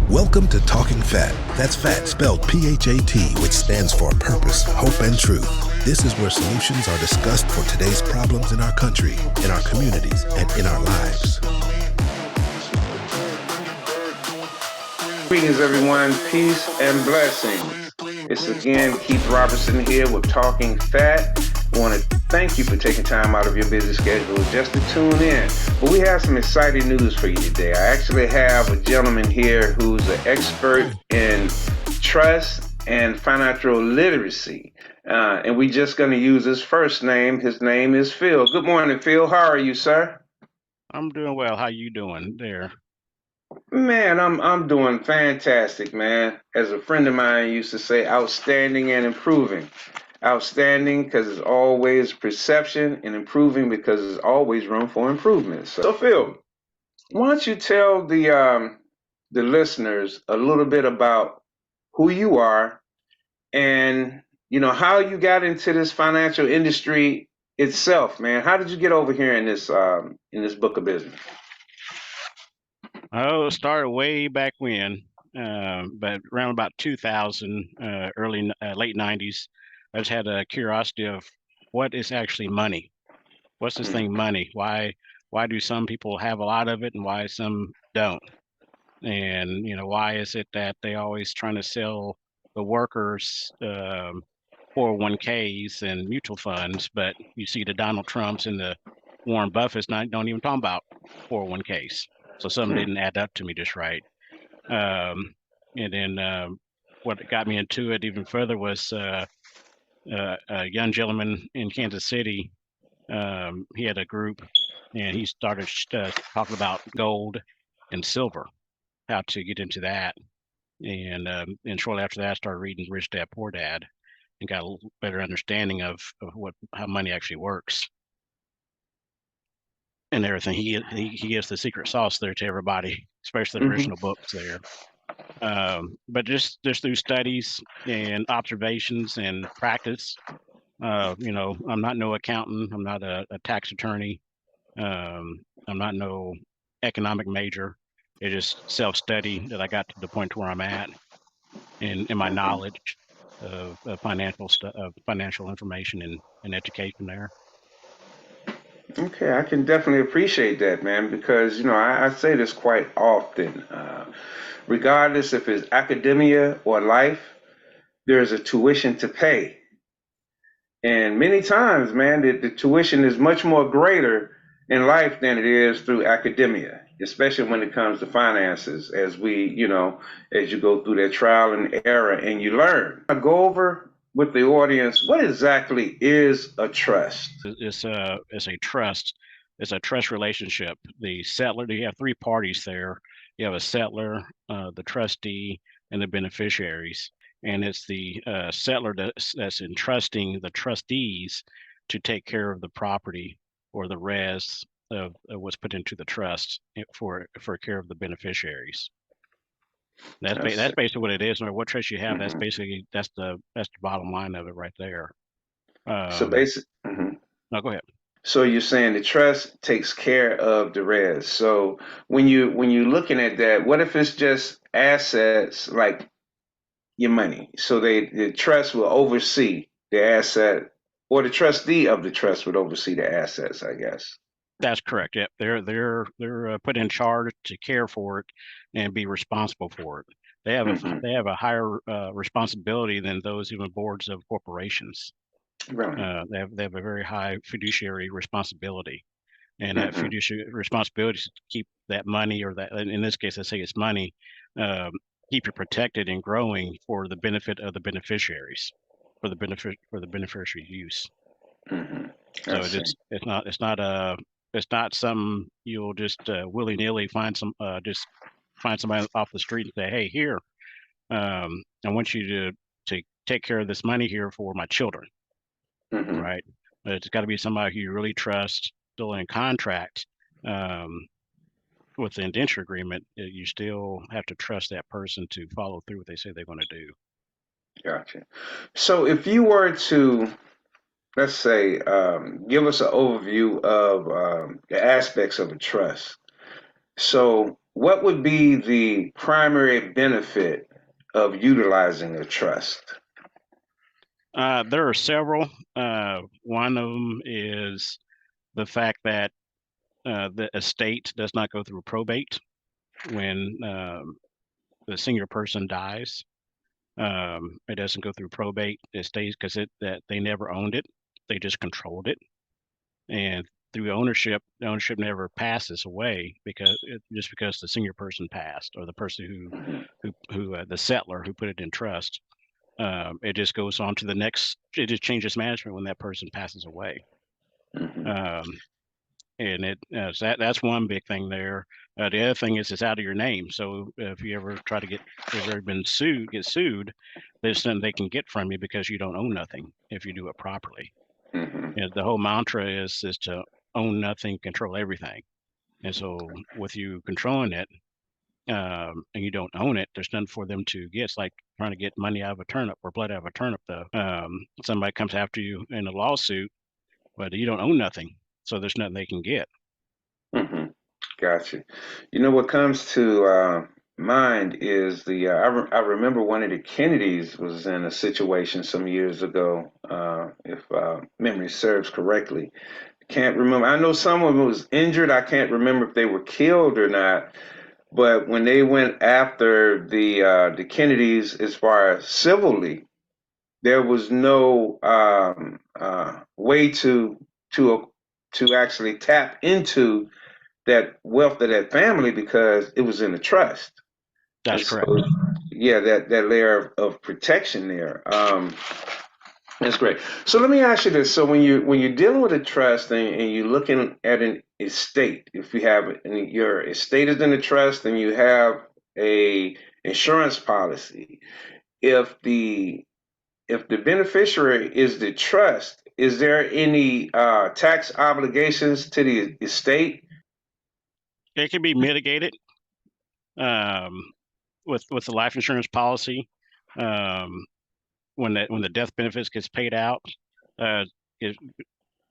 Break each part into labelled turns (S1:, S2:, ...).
S1: Welcome to Talking Phat. That's Phat spelled P-H-A-T, which stands for purpose, hope, and truth. This is where solutions are discussed for today's problems in our country, in our communities, and in our lives.
S2: Greetings, everyone. Peace and blessings. It's again Keith Robertson here with Talking Phat. I want to thank you for taking time out of your busy schedule just to tune in. But we have some exciting news for you today. I actually have a gentleman here who's an expert in trust and financial literacy. And we're just going to use his first name. His name is Phil. Good morning, Phil. How are you, sir?
S3: I'm doing well. How you doing there?
S2: Man, I'm doing fantastic, man. As a friend of mine used to say, outstanding and improving. Outstanding because it's always perception, and improving because there's always room for improvement. So Phil, why don't you tell the listeners a little bit about who you are and how you got into this financial industry itself, man. How did you get over here in this book of business?
S3: Oh, it started way back when, but around about 2000, late 90s. I just had a curiosity of what is actually money. What's this thing money? Why do some people have a lot of it and why some don't? And why is it that they always trying to sell the workers 401ks and mutual funds, but you see the Donald Trumps and the Warren Buffetts don't even talk about 401ks. So something didn't add up to me just right. And then what got me into it even further was a young gentleman in Kansas City. He had a group, and he started talking about gold and silver, how to get into that. And shortly after that, I started reading Rich Dad Poor Dad, and got a little better understanding of how money actually works and everything. He gives the secret sauce there to everybody, especially the original books there. But just through studies and observations and practice, I'm not no accountant. I'm not a tax attorney. I'm not no economic major. It's just self-study that I got to the point where I'm at, in my knowledge of financial information and education there.
S2: Okay, I can definitely appreciate that, man, because I say this quite often. Regardless if it's academia or life, there's a tuition to pay. And many times, man, the tuition is much more greater in life than it is through academia, especially when it comes to finances, as as you go through that trial and error and you learn. I go over with the audience, what exactly is a trust?
S3: It's a trust. It's a trust relationship. The settler, you have three parties there. You have a settler, the trustee, and the beneficiaries. And it's the settler that's entrusting the trustees to take care of the property or the res of what's put into the trust for care of the beneficiaries. That's basically what it is. No matter what trust you have, that's the bottom line of it right there.
S2: So basically,
S3: No, go ahead.
S2: So you're saying the trust takes care of the rest. So when you're looking at that, what if it's just assets like your money? So the trust will oversee the asset, or the trustee of the trust would oversee the assets, I guess.
S3: That's correct. Yep, they're put in charge to care for it and be responsible for it. They have a higher responsibility than those even boards of corporations.
S2: Right.
S3: They have a very high fiduciary responsibility, and that fiduciary responsibility is to keep that money, or that in this case, let's say it's money, keep it protected and growing for the benefit of the beneficiaries, for the beneficiary use. So it's not some you'll just willy-nilly just find somebody off the street and say, hey, here, I want you to take care of this money here for my children, right? But it's got to be somebody who you really trust, still in contract. With the indenture agreement, you still have to trust that person to follow through what they say they're going to do.
S2: Gotcha. So if you were to, let's say, give us an overview of the aspects of a trust. So what would be the primary benefit of utilizing a trust?
S3: There are several. One of them is the fact that the estate does not go through probate when the senior person dies. It doesn't go through probate. It stays because that they never owned it. They just controlled it, and through ownership, the ownership never passes away just because the senior person passed or the person who the settler who put it in trust. It just goes on to the next. It just changes management when that person passes away.
S2: Mm-hmm.
S3: Um, and so that's one big thing there. The other thing is it's out of your name. So if you ever try to if you've ever been get sued, there's nothing they can get from you because you don't own nothing if you do it properly.
S2: Mm-hmm.
S3: And the whole mantra is to own nothing, control everything. And so with you controlling it, and you don't own it, there's nothing for them to get. It's like trying to get money out of a turnip or blood out of a turnip. Somebody comes after you in a lawsuit, but you don't own nothing, so there's nothing they can get.
S2: Mm-hmm. Gotcha. You know what comes to mind is I remember one of the Kennedys was in a situation some years ago, if memory serves correctly. Can't remember. I know someone was injured. I can't remember if they were killed or not. But when they went after the Kennedys as far as civilly, there was no way to to actually tap into that wealth of that family because it was in a trust. And
S3: That's
S2: so,
S3: correct.
S2: yeah, that layer of protection there. That's great. So let me ask you this: so when you're dealing with a trust and you're looking at an estate, if you have your estate is in a trust and you have a insurance policy, if the if the beneficiary is the trust, is there any tax obligations to the estate?
S3: It can be mitigated um, with the life insurance policy. Um, when the death benefits gets paid out, uh, it,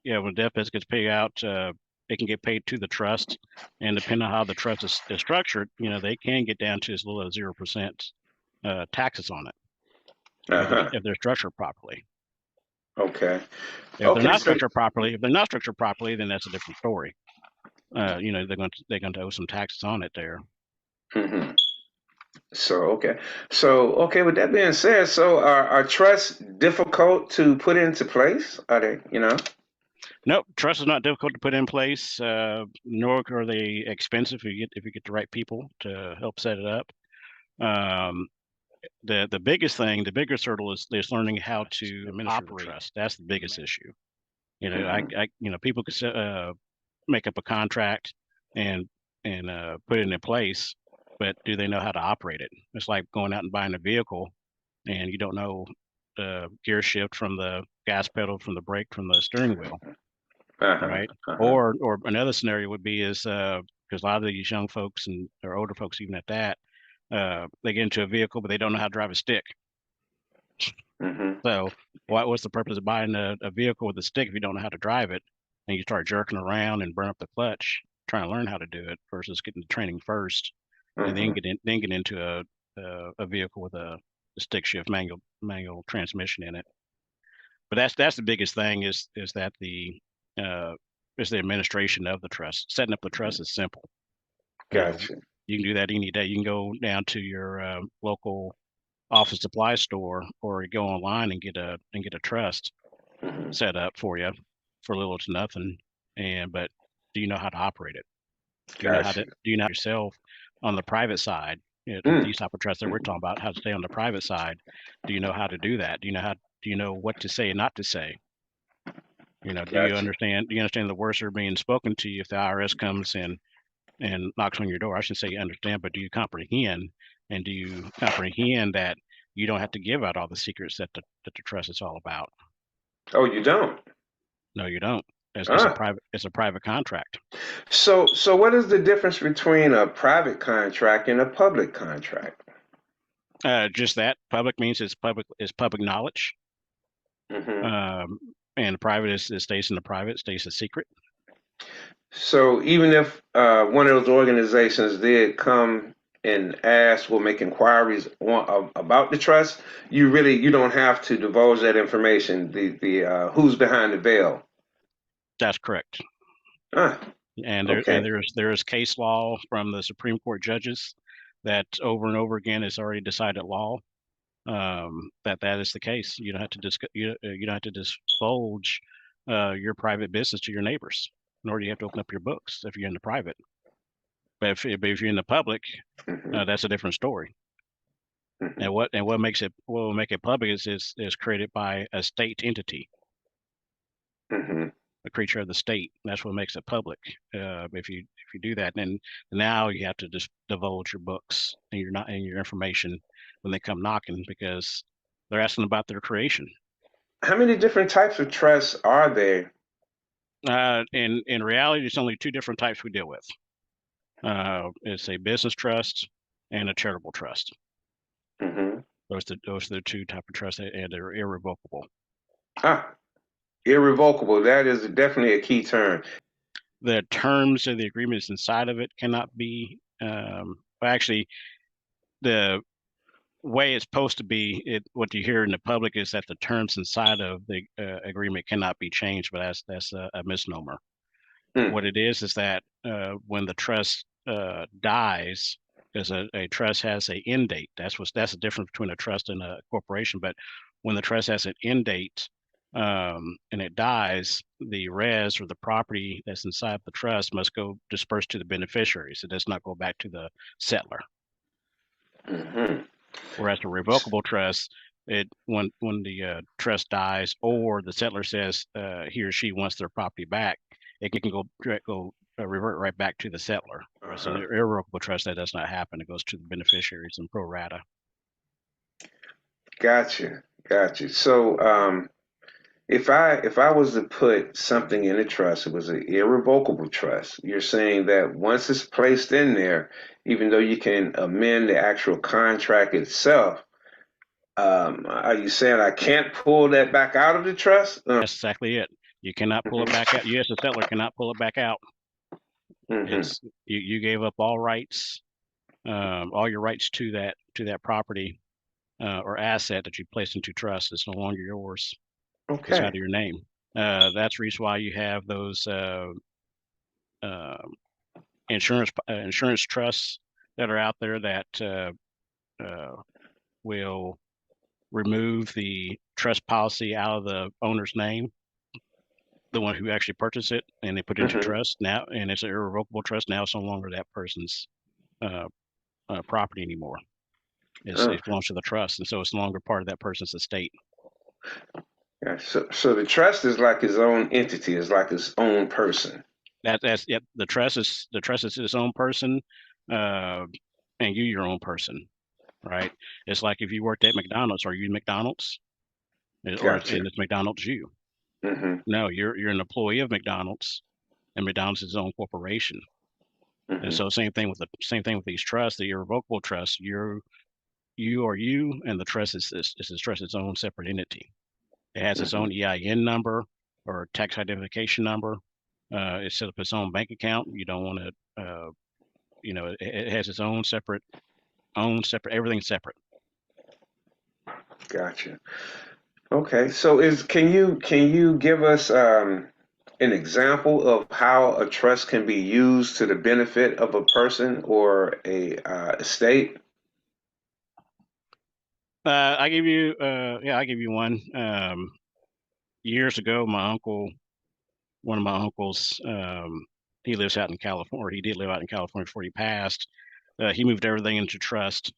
S3: yeah, when death benefits gets paid out, it can get paid to the trust, and depending on how the trust is structured, they can get down to as little as 0% taxes on it
S2: Uh-huh.
S3: if they're structured properly.
S2: Okay.
S3: If they're
S2: Okay.
S3: not
S2: So,
S3: structured properly, then that's a different story. They're going to owe some taxes on it there.
S2: mhm. So okay. So okay. With that being said, so are trusts difficult to put into place? Are they? You know.
S3: Nope, trust is not difficult to put in place, nor are they expensive if you get the right people to help set it up. Um, the biggest thing, the biggest hurdle is learning how to administer the trust. That's the biggest issue.
S2: Hmm.
S3: People could make up a contract and put it in place, but do they know how to operate it? It's like going out and buying a vehicle and you don't know the gear shift from the gas pedal, from the brake, from the steering wheel,
S2: Uh-huh.
S3: right?
S2: Uh-huh.
S3: Or another scenario would be is because a lot of these young folks and or older folks even at that, they get into a vehicle but they don't know how to drive a stick.
S2: Hmm.
S3: So what's the purpose of buying a vehicle with a stick if you don't know how to drive it and you start jerking around and burn up the clutch trying to learn how to do it versus getting the training first and
S2: Hmm.
S3: then get into a vehicle with a stick shift manual transmission in it. But that's the biggest thing is that uh, is the administration of the trust. Setting up the trust is simple. Uh,
S2: Gotcha.
S3: you can do that any day. You can go down to your local office supply store or you go online and get a trust
S2: Hmm.
S3: set up for you for little to nothing. But do you know how to operate it?
S2: Gotcha.
S3: Do you know yourself on the private side?
S2: Mm.
S3: These type of trusts that we're talking about, how to stay on the private side. Do you know how to do that? Do you know what to say and not to say?
S2: Gotcha.
S3: Do you understand the words that are being spoken to you if the IRS comes and knocks on your door? I shouldn't say you understand, but do you comprehend? And do you comprehend that you don't have to give out all the secrets that the trust is all about?
S2: Oh, you don't?
S3: No, you don't.
S2: Ah.
S3: It's a private contract.
S2: So what is the difference between a private contract and a public contract?
S3: Just that public means it's public knowledge.
S2: Hmm.
S3: Um, and private is stays in the private, stays a secret.
S2: So even if one of those organizations did come and ask or make inquiries about the trust, you don't have to divulge that information. The who's behind the veil.
S3: That's correct.
S2: Ah,
S3: And
S2: okay.
S3: there is case law from the Supreme Court judges that over and over again is already decided law, that is the case. You don't have to you don't have to divulge your private business to your neighbors, nor do you have to open up your books if you're in the private. But if you're in the public,
S2: Hmm.
S3: that's a different story.
S2: Hmm.
S3: And what will make it public is created by a state entity,
S2: Hmm.
S3: a creature of the state. That's what makes it public. If you do that, then now you have to just divulge your books and your information when they come knocking, because they're asking about their creation.
S2: How many different types of trusts are there?
S3: In reality, there's only two different types we deal with. It's a business trust and a charitable trust.
S2: Hmm.
S3: Those are the two type of trusts, and they're irrevocable.
S2: Ah, irrevocable. That is definitely a key term.
S3: The terms of the agreements inside of it cannot be. Well, actually, the way it's supposed to be, what you hear in the public is that the terms inside of the agreement cannot be changed, but that's a misnomer.
S2: Mm.
S3: What it is that when the trust dies, because a trust has a end date. That's the difference between a trust and a corporation. But when the trust has an end date, and it dies, the res or the property that's inside the trust must go disperse to the beneficiaries. It does not go back to the settler.
S2: Hmm.
S3: Whereas a revocable trust, when the trust dies or the settler says he or she wants their property back, it can revert right back to the settler. Whereas an
S2: Uh-huh.
S3: irrevocable trust, that does not happen. It goes to the beneficiaries in pro rata.
S2: Gotcha. Gotcha. So, if I was to put something in a trust, it was an irrevocable trust. You're saying that once it's placed in there, even though you can amend the actual contract itself, are you saying I can't pull that back out of the trust?
S3: That's exactly it. You cannot pull it back out. You, as a settler, cannot pull it back out.
S2: Mm-hmm.
S3: It's you gave up all rights, all your rights to that property or asset that you placed into trust. It's no longer yours. It's out
S2: Okay.
S3: of your name. That's the reason why you have those uh, insurance trusts that are out there that uh, will remove the trust policy out of the owner's name, the one who actually purchased it, and they put it into
S2: Mm-hmm.
S3: trust now, and it's an irrevocable trust. Now it's no longer that person's uh, property anymore.
S2: Oh,
S3: It belongs to the trust, and so it's no longer part of that person's estate.
S2: yeah. So the trust is like its own entity, it's like its own person.
S3: That's yep. The trust is its own person, uh, and you your own person, right? It's like if you worked at McDonald's. Are you McDonald's,
S2: Gotcha.
S3: and it's McDonald's you?
S2: Mm-hmm.
S3: No, you're an employee of McDonald's, and McDonald's is its own corporation. And
S2: Mm-hmm.
S3: so same thing with these trusts, the irrevocable trusts. You are you, and the trust is the trust its own separate entity. It has its
S2: Mm-hmm.
S3: own EIN number or tax identification number. It set up its own bank account. You don't want to, it has its own separate, everything separate.
S2: Gotcha. Okay. So is can you give us an example of how a trust can be used to the benefit of a person or a estate?
S3: I give you one. Years ago, one of my uncles, he lives out in California, or he did live out in California before he passed. He moved everything into trust,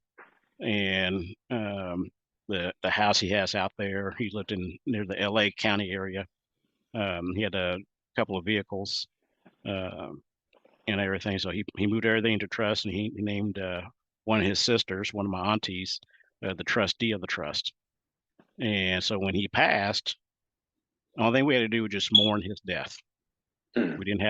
S3: and the house he has out there, he lived in near the L.A. County area. He had a couple of vehicles um, and everything, so he moved everything into trust, and he named one of his sisters, one of my aunties, the trustee of the trust. And so when he passed, the only thing we had to do was just mourn his death.
S2: Mm.
S3: We didn't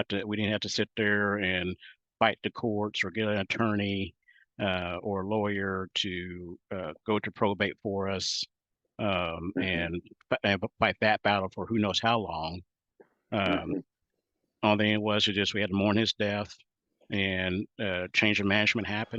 S3: have to sit there and fight the courts or get an attorney or a lawyer to go to probate for us
S2: Mm-hmm.
S3: and fight that battle for who knows how long. Um,
S2: Mm-hmm.
S3: Only thing it was just we had to mourn his death, and change of management happened.